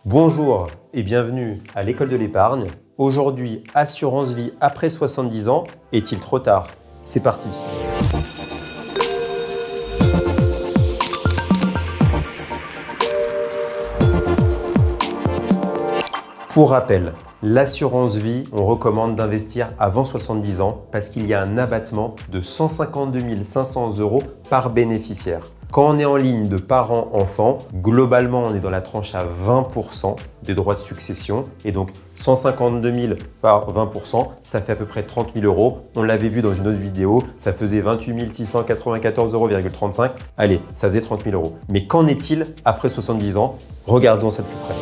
Bonjour et bienvenue à l'école de l'épargne. Aujourd'hui, assurance vie après 70 ans, est-il trop tard? C'est parti. Pour rappel, l'assurance vie, on recommande d'investir avant 70 ans parce qu'il y a un abattement de 152 500 € par bénéficiaire. Quand on est en ligne de parents-enfants, globalement, on est dans la tranche à 20% des droits de succession. Et donc, 152 000 par 20%, ça fait à peu près 30 000 €. On l'avait vu dans une autre vidéo, ça faisait 28 694,35 €. Allez, ça faisait 30 000 €. Mais qu'en est-il après 70 ans? Regardons ça de plus près.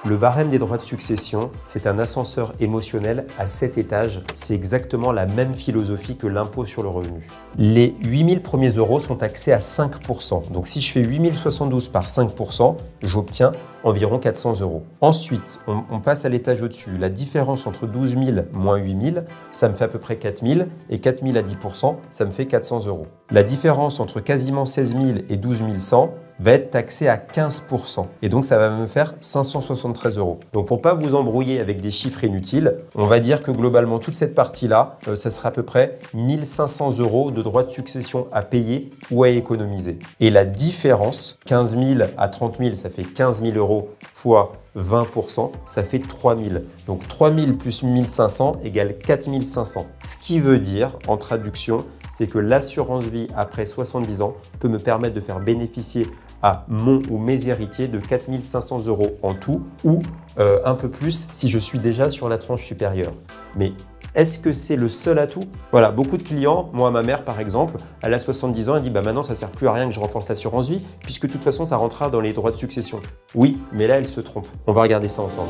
Le barème des droits de succession, c'est un ascenseur émotionnel à 7 étages. C'est exactement la même philosophie que l'impôt sur le revenu. Les 8 000 premiers euros sont taxés à 5%. Donc si je fais 8 072 par 5%, j'obtiens environ 400 €. Ensuite, on passe à l'étage au-dessus. La différence entre 12 000 moins 8 000, ça me fait à peu près 4 000. Et 4 000 à 10%, ça me fait 400 €. La différence entre quasiment 16 000 et 12 100 va être taxé à 15%. Et donc, ça va me faire 573 €. Donc, pour ne pas vous embrouiller avec des chiffres inutiles, on va dire que globalement, toute cette partie-là, ça sera à peu près 1 500 € de droits de succession à payer ou à économiser. Et la différence, 15 000 à 30 000, ça fait 15 000 € fois 20%, ça fait 3 000. Donc 3 000 plus 1 500 égale 4 500. Ce qui veut dire, en traduction, c'est que l'assurance vie après 70 ans peut me permettre de faire bénéficier à mon ou mes héritiers de 4 500 € en tout ou un peu plus si je suis déjà sur la tranche supérieure. Mais est-ce que c'est le seul atout? Voilà, beaucoup de clients, moi ma mère par exemple, elle a 70 ans, elle dit maintenant ça ne sert plus à rien que je renforce l'assurance vie puisque de toute façon ça rentrera dans les droits de succession. Oui, mais là elle se trompe. On va regarder ça ensemble.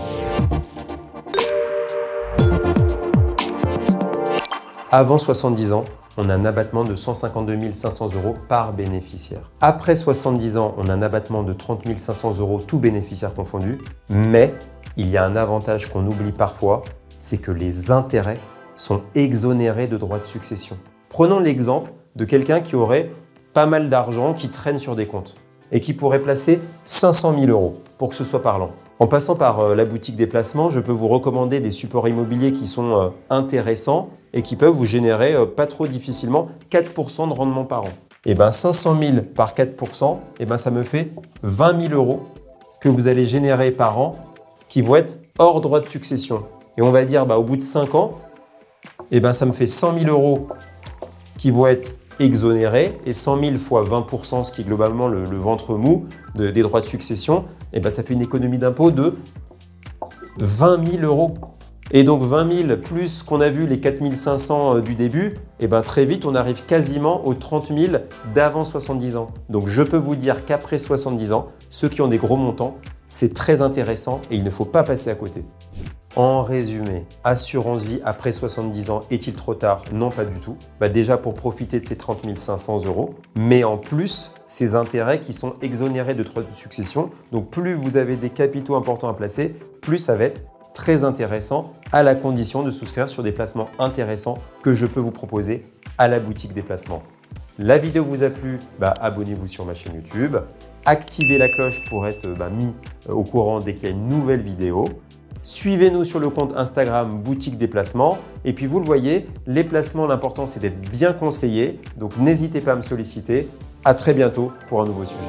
Avant 70 ans, on a un abattement de 152 500 € par bénéficiaire. Après 70 ans, on a un abattement de 30 500 €, tout bénéficiaire confondu. Mais il y a un avantage qu'on oublie parfois, c'est que les intérêts sont exonérés de droits de succession. Prenons l'exemple de quelqu'un qui aurait pas mal d'argent qui traîne sur des comptes et qui pourrait placer 500 000 € pour que ce soit parlant. En passant par la boutique des placements, je peux vous recommander des supports immobiliers qui sont intéressants et qui peuvent vous générer pas trop difficilement 4% de rendement par an. Et bien 500 000 par 4%, et ben ça me fait 20 000 € que vous allez générer par an qui vont être hors droit de succession. Et on va dire au bout de 5 ans, et ben ça me fait 100 000 € qui vont être exonérés et 100 000 fois 20%, ce qui est globalement le ventre mou des droits de succession, et ben ça fait une économie d'impôt de 20 000 €. Et donc 20 000 plus ce qu'on a vu les 4 500 du début, et ben très vite on arrive quasiment aux 30 000 d'avant 70 ans. Donc je peux vous dire qu'après 70 ans, ceux qui ont des gros montants, c'est très intéressant et il ne faut pas passer à côté. En résumé, assurance vie après 70 ans, est-il trop tard? Non, pas du tout. Déjà pour profiter de ces 30 500 €, mais en plus, ces intérêts qui sont exonérés de droits de succession. Donc plus vous avez des capitaux importants à placer, plus ça va être très intéressant à la condition de souscrire sur des placements intéressants que je peux vous proposer à la boutique des placements. La vidéo vous a plu, abonnez-vous sur ma chaîne YouTube, activez la cloche pour être mis au courant dès qu'il y a une nouvelle vidéo. Suivez-nous sur le compte Instagram Boutique des Placements. Et puis vous le voyez, les placements, l'important c'est d'être bien conseillé. Donc n'hésitez pas à me solliciter. À très bientôt pour un nouveau sujet.